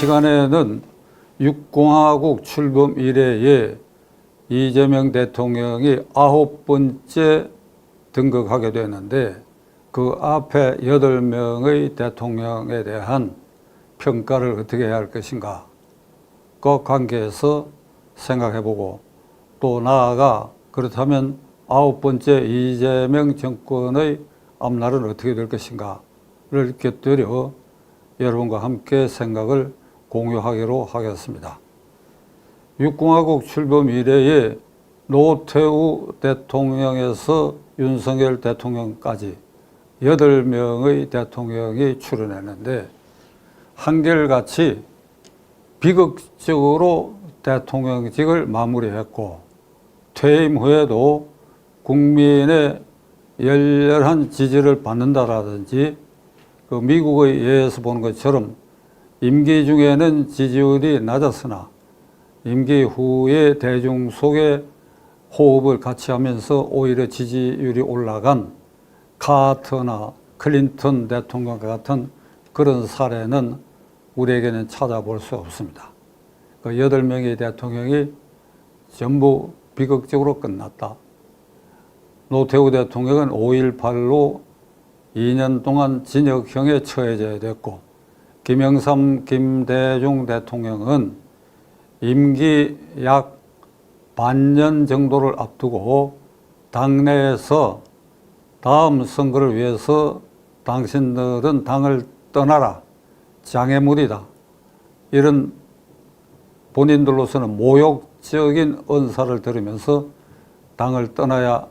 시간에는 6공화국 출범 이래에 이재명 대통령이 9번째 등극하게 되는데 그 앞에 8명의 대통령에 대한 평가를 어떻게 해야 할 것인가 그 관계에서 생각해보고 또 나아가 그렇다면 9번째 이재명 정권의 앞날은 어떻게 될 것인가를 곁들여 여러분과 함께 생각을 공유하기로 하겠습니다. 6공화국 출범 이래에 노태우 대통령에서 윤석열 대통령까지 8명의 대통령이 출연했는데 한결같이 비극적으로 대통령직을 마무리했고 퇴임 후에도 국민의 열렬한 지지를 받는다라든지 그 미국의 예에서 보는 것처럼 임기 중에는 지지율이 낮았으나 임기 후에 대중 속에 호흡을 같이 하면서 오히려 지지율이 올라간 카터나 클린턴 대통령 같은 그런 사례는 우리에게는 찾아볼 수 없습니다. 그 8명의 대통령이 전부 비극적으로 끝났다. 노태우 대통령은 5.18로 2년 동안 징역형에 처해져야 됐고 김영삼, 김대중 대통령은 임기 약 반년 정도를 앞두고 당내에서 다음 선거를 위해서 당신들은 당을 떠나라, 장애물이다. 이런 본인들로서는 모욕적인 언사를 들으면서 당을 떠나야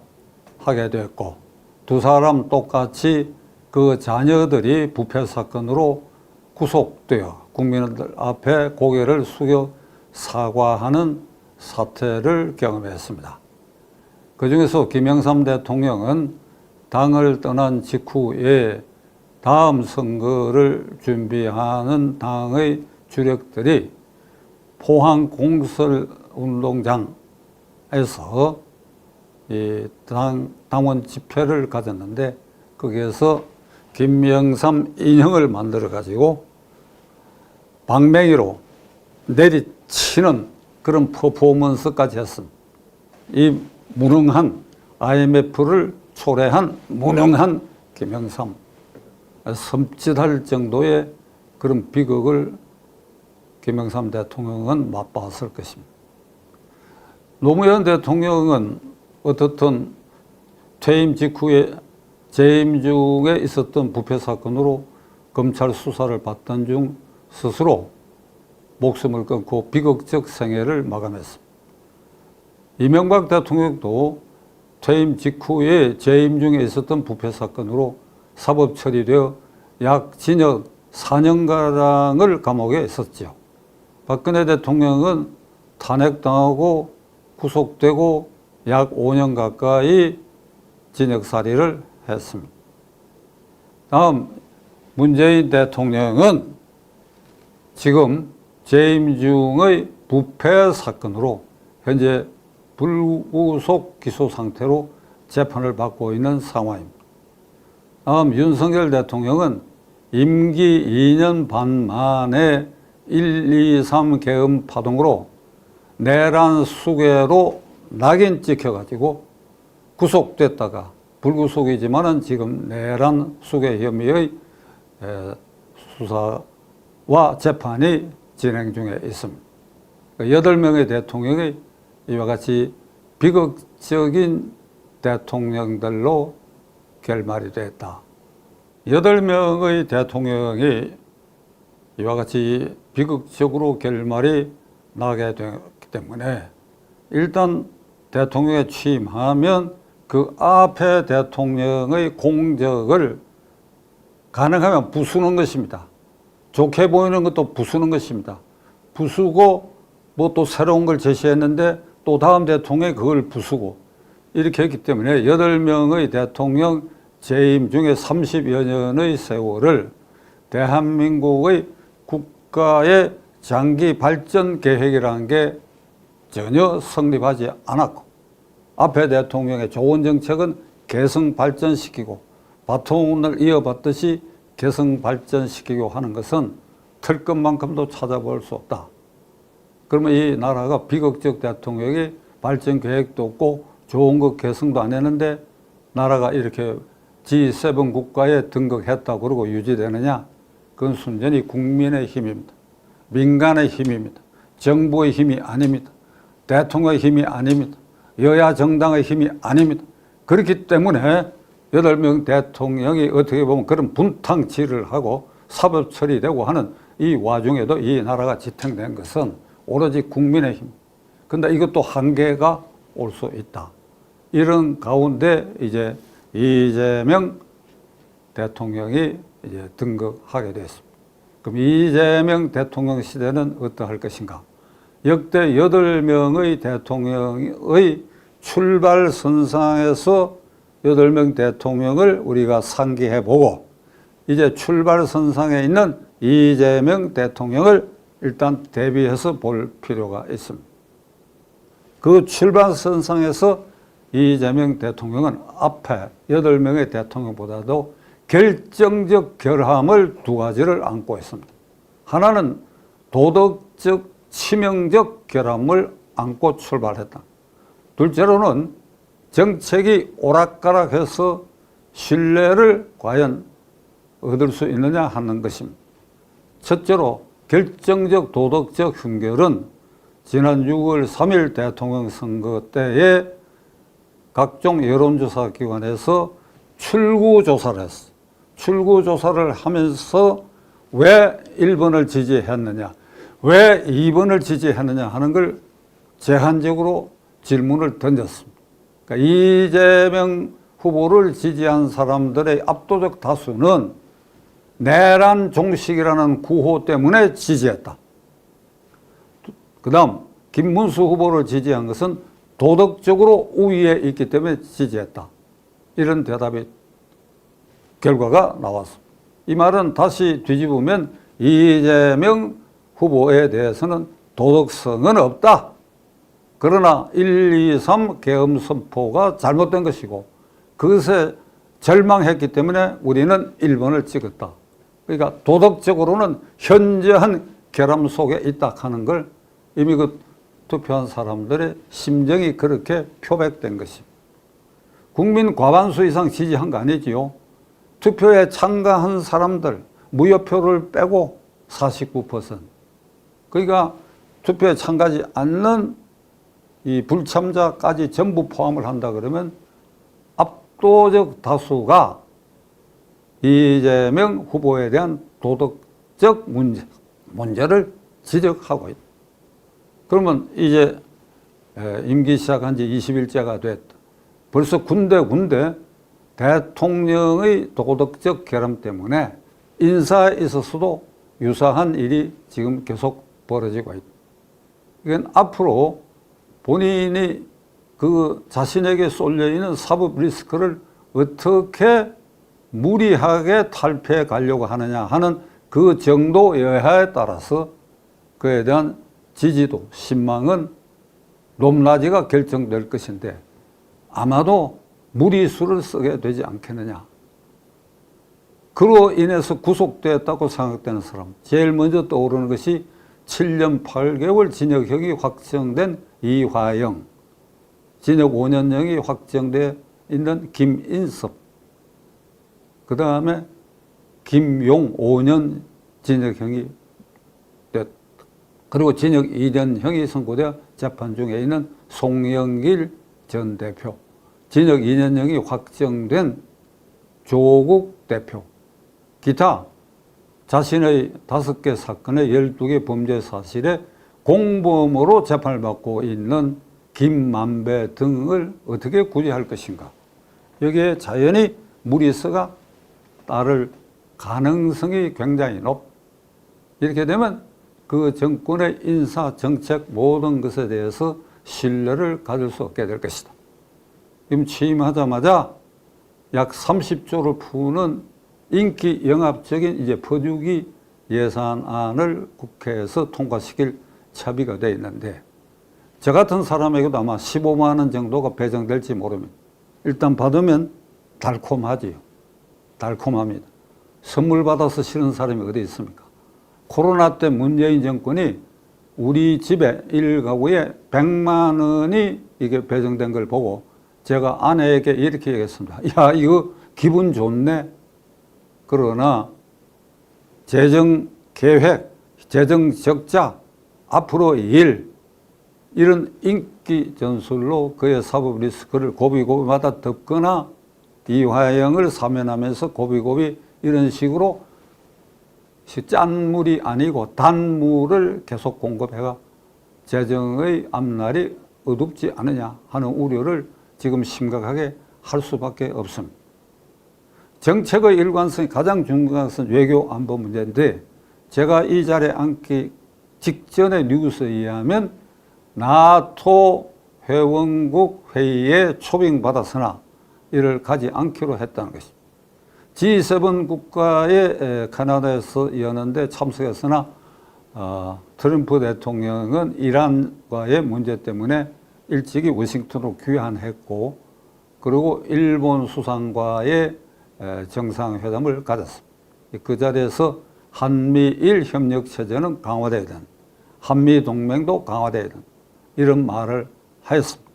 하게 됐고 두 사람 똑같이 그 자녀들이 부패 사건으로 구속되어 국민들 앞에 고개를 숙여 사과하는 사태를 경험했습니다. 그중에서 김영삼 대통령은 당을 떠난 직후에 다음 선거를 준비하는 당의 주력들이 포항 공설운동장에서 이 당원 집회를 가졌는데 거기에서 김영삼 인형을 만들어 가지고 방맹이로 내리치는 그런 퍼포먼스까지 했습니다. 이 무능한 IMF를 초래한 무능한 김영삼 섬찟할 정도의 그런 비극을 김영삼 대통령은 맛봤을 것입니다. 노무현 대통령은 어떻든 퇴임 직후에 재임 중에 있었던 부패 사건으로 검찰 수사를 받던 중 스스로 목숨을 끊고 비극적 생애를 마감했습니다. 이명박 대통령도 퇴임 직후에 재임 중에 있었던 부패 사건으로 사법 처리되어 약 징역 4년가량을 감옥에 있었죠. 박근혜 대통령은 탄핵당하고 구속되고 약 5년 가까이 징역살이를 했습니다. 다음 문재인 대통령은 지금 재임 중의 부패 사건으로 현재 불구속 기소 상태로 재판을 받고 있는 상황입니다. 다음 윤석열 대통령은 임기 2년 반 만에 1, 2, 3 계엄 파동으로 내란 수괴로 낙인 찍혀가지고 구속됐다가 불구속이지만은 지금 내란 수괴 혐의의 수사와 재판이 진행 중에 있습니다. 8명의 대통령이 이와 같이 비극적인 대통령들로 결말이 됐다. 8명의 대통령이 이와 같이 비극적으로 결말이 나게 되기 때문에 일단 대통령에 취임하면 그 앞에 대통령의 공적을 가능하면 부수는 것입니다. 좋게 보이는 것도 부수는 것입니다. 부수고 뭐 또 새로운 걸 제시했는데 또 다음 대통령이 그걸 부수고 이렇게 했기 때문에 8명의 대통령 재임 중에 30여 년의 세월을 대한민국의 국가의 장기 발전 계획이라는 게 전혀 성립하지 않았고 앞에 대통령의 좋은 정책은 개성 발전시키고 바톤을 이어받듯이 개성 발전시키고 하는 것은 털끝만큼도 찾아볼 수 없다. 그러면 이 나라가 비극적 대통령이 발전 계획도 없고 좋은 것 개성도 안 했는데 나라가 이렇게 G7 국가에 등극했다고 그러고 유지되느냐? 그건 순전히 국민의 힘입니다. 민간의 힘입니다. 정부의 힘이 아닙니다. 대통령의 힘이 아닙니다. 여야 정당의 힘이 아닙니다. 그렇기 때문에 8명 대통령이 어떻게 보면 그런 분탕질을 하고 사법 처리되고 하는 이 와중에도 이 나라가 지탱된 것은 오로지 국민의 힘. 근데 이것도 한계가 올 수 있다. 이런 가운데 이제 이재명 대통령이 이제 등극하게 됐습니다. 그럼 이재명 대통령 시대는 어떠할 것인가? 역대 8명의 대통령의 출발선상에서 8명 대통령을 우리가 상기해보고 이제 출발선상에 있는 이재명 대통령을 일단 대비해서 볼 필요가 있습니다. 그 출발선상에서 이재명 대통령은 앞에 8명의 대통령보다도 결정적 결함을 2가지를 안고 있습니다. 하나는 도덕적 치명적 결함을 안고 출발했다. 둘째로는 정책이 오락가락해서 신뢰를 과연 얻을 수 있느냐 하는 것입니다. 첫째로 결정적 도덕적 흉결은 지난 6월 3일 대통령 선거 때에 각종 여론조사 기관에서 출구조사를 했어. 출구조사를 하면서 왜 1번을 지지했느냐, 왜 2번을 지지했느냐 하는 걸 제한적으로 질문을 던졌습니다. 그러니까 이재명 후보를 지지한 사람들의 압도적 다수는 내란 종식이라는 구호 때문에 지지했다. 그 다음 김문수 후보를 지지한 것은 도덕적으로 우위에 있기 때문에 지지했다. 이런 대답이 결과가 나왔습니다. 이 말은 다시 뒤집으면 이재명 후보에 대해서는 도덕성은 없다. 그러나 1, 2, 3 계엄 선포가 잘못된 것이고 그것에 절망했기 때문에 우리는 1번을 찍었다. 그러니까 도덕적으로는 현저한 결함 속에 있다 하는 걸 이미 그 투표한 사람들의 심정이 그렇게 표백된 것입니다. 국민 과반수 이상 지지한 거 아니지요. 투표에 참가한 사람들 무효표를 빼고 49%. 그러니까 투표에 참가하지 않는 이 불참자까지 전부 포함을 한다 그러면 압도적 다수가 이재명 후보에 대한 도덕적 문제를 지적하고 있다. 그러면 이제 임기 시작한 지 20일째가 됐다. 벌써 군데 대통령의 도덕적 결함 때문에 인사에 있어서도 유사한 일이 지금 계속 벌어지고 있다. 이건 앞으로 본인이 그 자신에게 쏠려있는 사법 리스크를 어떻게 무리하게 탈피해 가려고 하느냐 하는 그 정도 여하에 따라서 그에 대한 지지도, 신망은 높낮이가 결정될 것인데 아마도 무리수를 쓰게 되지 않겠느냐. 그로 인해서 구속되었다고 생각되는 사람, 제일 먼저 떠오르는 것이 7년 8개월 징역형이 확정된 이화영, 징역 5년형이 확정되어 있는 김인섭, 그 다음에 김용 5년 징역형이 됐다. 그리고 징역 2년형이 선고되어 재판 중에 있는 송영길 전 대표, 징역 2년형이 확정된 조국 대표, 기타 자신의 5개 사건의 12개 범죄 사실에 공범으로 재판을 받고 있는 김만배 등을 어떻게 구제할 것인가. 여기에 자연히 무리수가 따를 가능성이 굉장히 높. 이렇게 되면 그 정권의 인사, 정책 모든 것에 대해서 신뢰를 가질 수 없게 될 것이다. 지금 취임하자마자 약 30조를 푸는 인기 영합적인 이제 퍼주기 예산안을 국회에서 통과시킬 차비가 되어 있는데 저 같은 사람에게도 아마 15만 원 정도가 배정될지 모릅니다. 일단 받으면 달콤하지요. 달콤합니다. 선물 받아서 싫은 사람이 어디 있습니까? 코로나 때 문재인 정권이 우리 집에 1가구에 100만 원이 이게 배정된 걸 보고 제가 아내에게 이렇게 얘기했습니다. 야, 이거 기분 좋네. 그러나 재정 계획, 재정 적자, 앞으로 이런 인기 전술로 그의 사법 리스크를 고비고비마다 덮거나 이화영을 사면하면서 고비고비 이런 식으로 짠물이 아니고 단물을 계속 공급해가 재정의 앞날이 어둡지 않느냐 하는 우려를 지금 심각하게 할 수밖에 없습니다. 정책의 일관성이 가장 중요한 것은 외교 안보 문제인데 제가 이 자리에 앉기 직전의 뉴스에 의하면 나토 회원국 회의에 초빙받았으나 이를 가지 않기로 했다는 것입니다. G7 국가에 캐나다에서 여는데 참석했으나 트럼프 대통령은 이란과의 문제 때문에 일찍이 워싱턴으로 귀환했고 그리고 일본 수상과의 정상회담을 가졌습니다. 그 자리에서 한미일 협력체제는 강화되어야 된다. 한미동맹도 강화되어야 된다. 이런 말을 하였습니다.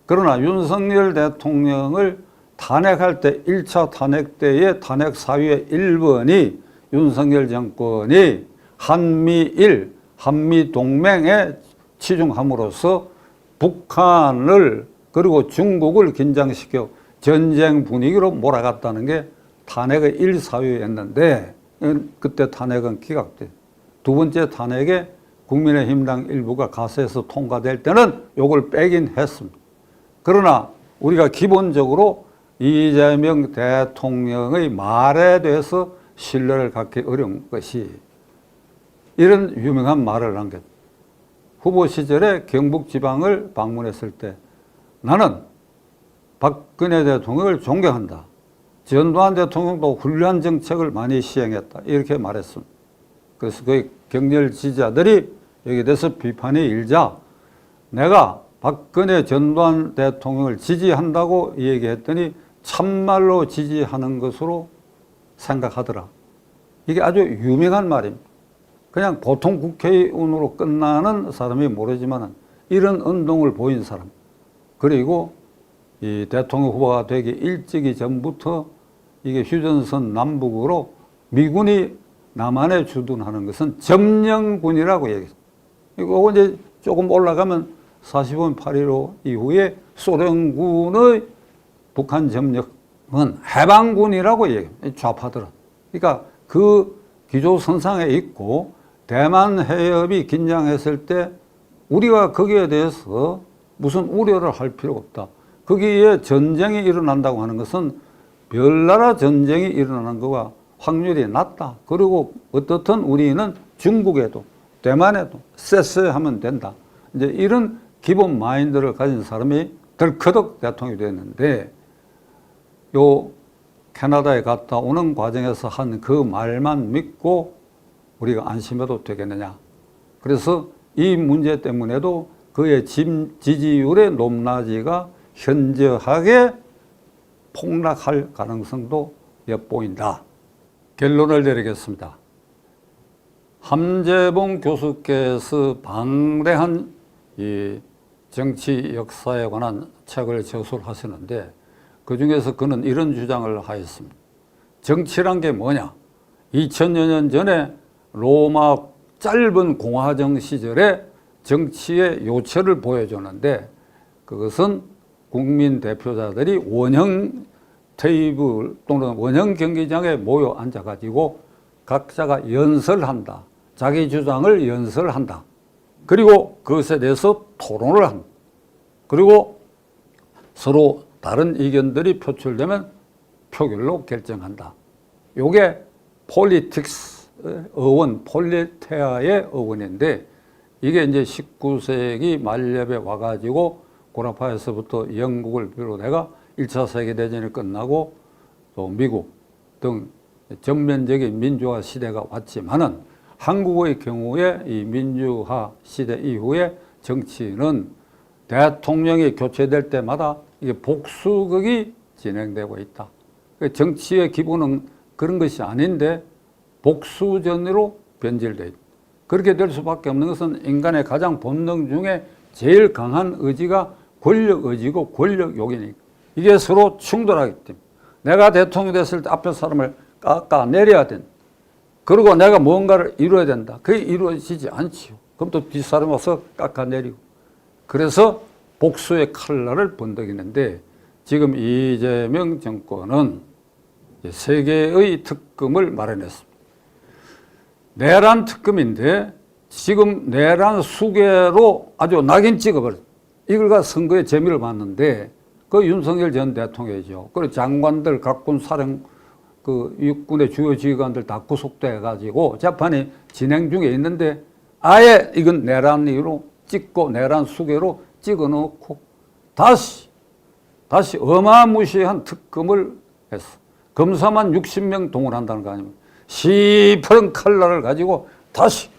그러나 윤석열 대통령을 탄핵할 때 1차 탄핵 때의 탄핵 사유의 1번이 윤석열 정권이 한미동맹에 치중함으로써 북한을 그리고 중국을 긴장시켜 전쟁 분위기로 몰아갔다는 게 탄핵의 1사유였는데 그때 탄핵은 기각돼. 두 번째 탄핵에 국민의힘당 일부가 가세해서 통과될 때는 요걸 빼긴 했습니다. 그러나 우리가 기본적으로 이재명 대통령의 말에 대해서 신뢰를 갖기 어려운 것이 이런 유명한 말을 한 것. 후보 시절에 경북 지방을 방문했을 때 나는 박근혜 대통령을 존경한다. 전두환 대통령도 훌륭한 정책을 많이 시행했다. 이렇게 말했습니다. 그래서 그 격렬 지지자들이 여기에 대해서 비판이 일자 내가 박근혜 전두환 대통령을 지지한다고 얘기했더니 참말로 지지하는 것으로 생각하더라. 이게 아주 유명한 말입니다. 그냥 보통 국회의원으로 끝나는 사람이 모르지만 이런 운동을 보인 사람 그리고 이 대통령 후보가 되기 일찍이 전부터 이게 휴전선 남북으로 미군이 남한에 주둔하는 것은 점령군이라고 얘기했습니다. 이거 이제 조금 올라가면 45년 8.15 이후에 소련군의 북한 점령은 해방군이라고 얘기합니다. 좌파들은. 그러니까 그 기조선상에 있고 대만 해협이 긴장했을 때 우리가 거기에 대해서 무슨 우려를 할 필요가 없다. 거기에 전쟁이 일어난다고 하는 것은 별나라 전쟁이 일어나는 것과 확률이 낮다. 그리고 어떻든 우리는 중국에도 대만에도 쎄쎄하면 된다. 이제 이런 기본 마인드를 가진 사람이 덜커덕 대통령이 됐는데 요 캐나다에 갔다 오는 과정에서 한 그 말만 믿고 우리가 안심해도 되겠느냐. 그래서 이 문제 때문에도 그의 지지율의 높낮이가 현저하게 폭락할 가능성도 엿보인다. 결론을 내리겠습니다. 함재봉 교수께서 방대한 이 정치 역사에 관한 책을 저술하시는데 그 중에서 그는 이런 주장을 하였습니다. 정치란 게 뭐냐? 2000여 년 전에 로마 짧은 공화정 시절에 정치의 요체를 보여주는데 그것은 국민 대표자들이 원형 테이블 또는 원형 경기장에 모여 앉아가지고 각자가 연설한다. 자기 주장을 연설한다. 그리고 그것에 대해서 토론을 한다. 그리고 서로 다른 의견들이 표출되면 표결로 결정한다. 요게 폴리틱스 어원, 폴리테아의 어원인데 이게 이제 19세기 말엽에 와가지고 고라파에서부터 영국을 비롯해가 1차 세계대전이 끝나고 또 미국 등 전면적인 민주화 시대가 왔지만은 한국의 경우에 이 민주화 시대 이후에 정치는 대통령이 교체될 때마다 이게 복수극이 진행되고 있다. 정치의 기본은 그런 것이 아닌데 복수전으로 변질돼 있다. 그렇게 될 수밖에 없는 것은 인간의 가장 본능 중에 제일 강한 의지가 권력 의지고 권력 욕이니까 이게 서로 충돌하기 때문에 내가 대통령이 됐을 때 앞에 사람을 깎아내려야 된다. 그리고 내가 뭔가를 이루어야 된다. 그게 이루어지지 않지요. 그럼 또 뒷사람 와서 깎아내리고. 그래서 복수의 칼날을 번덕이는데 지금 이재명 정권은 세 개의 특검을 마련했습니다. 내란 특검인데 지금 내란 수개로 아주 낙인 찍어버렸어요. 이걸가 선거에 재미를 봤는데 그 윤석열 전 대통령이죠. 그리고 장관들, 각군 사령, 그 육군의 주요 지휘관들 다 구속돼 가지고 재판이 진행 중에 있는데 아예 이건 내란 이유로 찍고 내란 수개로 찍어 놓고 다시 어마무시한 특검을 했어. 검사만 60명 동원한다는 거 아닙니까? 시퍼런 칼날을 가지고 다시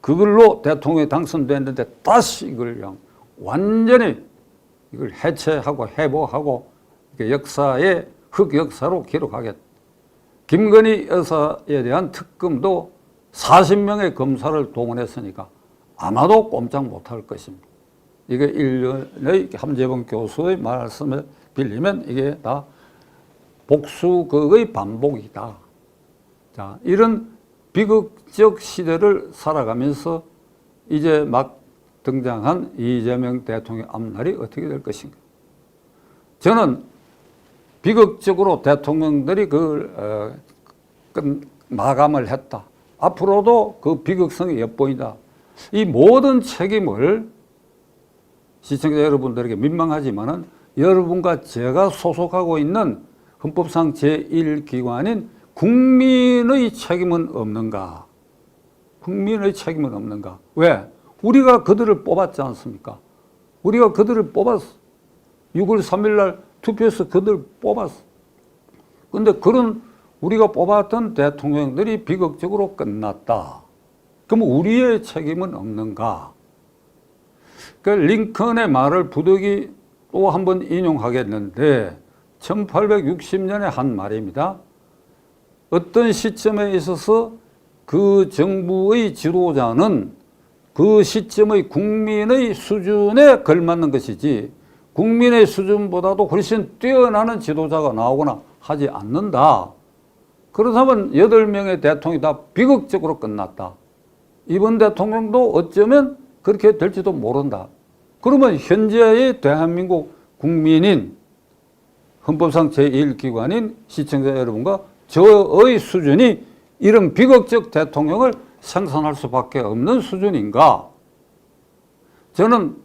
그걸로 대통령이 당선됐는데 다시 이걸 그냥 완전히 이걸 해체하고 회복하고 역사의 흑역사로 기록하겠다. 김건희 여사에 대한 특검도 40명의 검사를 동원했으니까 아마도 꼼짝 못할 것입니다. 이게 일련의 함재범 교수의 말씀을 빌리면 이게 다 복수극의 반복이다. 자, 이런 비극적 시대를 살아가면서 이제 막 등장한 이재명 대통령 앞날이 어떻게 될 것인가. 저는 비극적으로 대통령들이 그걸 마감을 했다. 앞으로도 그 비극성이 엿보인다. 이 모든 책임을 시청자 여러분들에게 민망하지만은 여러분과 제가 소속하고 있는 헌법상 제1기관인 국민의 책임은 없는가? 국민의 책임은 없는가? 왜? 우리가 그들을 뽑았지 않습니까? 우리가 그들을 뽑았어. 6월 3일 날 투표해서 그들을 뽑았어. 그런데 그런 우리가 뽑았던 대통령들이 비극적으로 끝났다. 그럼 우리의 책임은 없는가? 그 링컨의 말을 부득이 또 한 번 인용하겠는데 1860년에 한 말입니다. 어떤 시점에 있어서 그 정부의 지도자는 그 시점의 국민의 수준에 걸맞는 것이지 국민의 수준보다도 훨씬 뛰어나는 지도자가 나오거나 하지 않는다. 그렇다면 8명의 대통령이 다 비극적으로 끝났다. 이번 대통령도 어쩌면 그렇게 될지도 모른다. 그러면 현재의 대한민국 국민인 헌법상 제1기관인 시청자 여러분과 저의 수준이 이런 비극적 대통령을 생산할 수밖에 없는 수준인가? 저는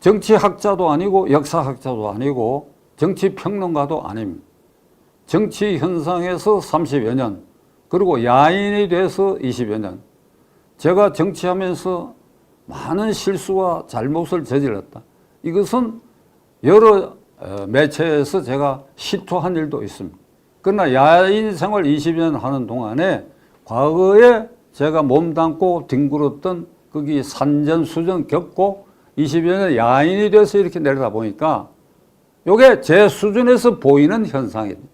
정치학자도 아니고 역사학자도 아니고 정치평론가도 아닙니다. 정치 현상에서 30여 년, 그리고 야인이 돼서 20여 년. 제가 정치하면서 많은 실수와 잘못을 저질렀다. 이것은 여러 매체에서 제가 시토한 일도 있습니다. 그러나 야인 생활 20년 하는 동안에 과거에 제가 몸담고 뒹굴었던 거기 산전수전 겪고 20여 년 야인이 돼서 이렇게 내려다 보니까 이게 제 수준에서 보이는 현상입니다.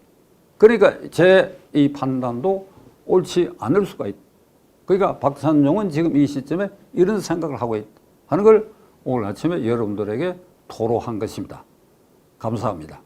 그러니까 제 이 판단도 옳지 않을 수가 있다. 그러니까 박찬종은 지금 이 시점에 이런 생각을 하고 있다 하는 걸 오늘 아침에 여러분들에게 토로한 것입니다. 감사합니다.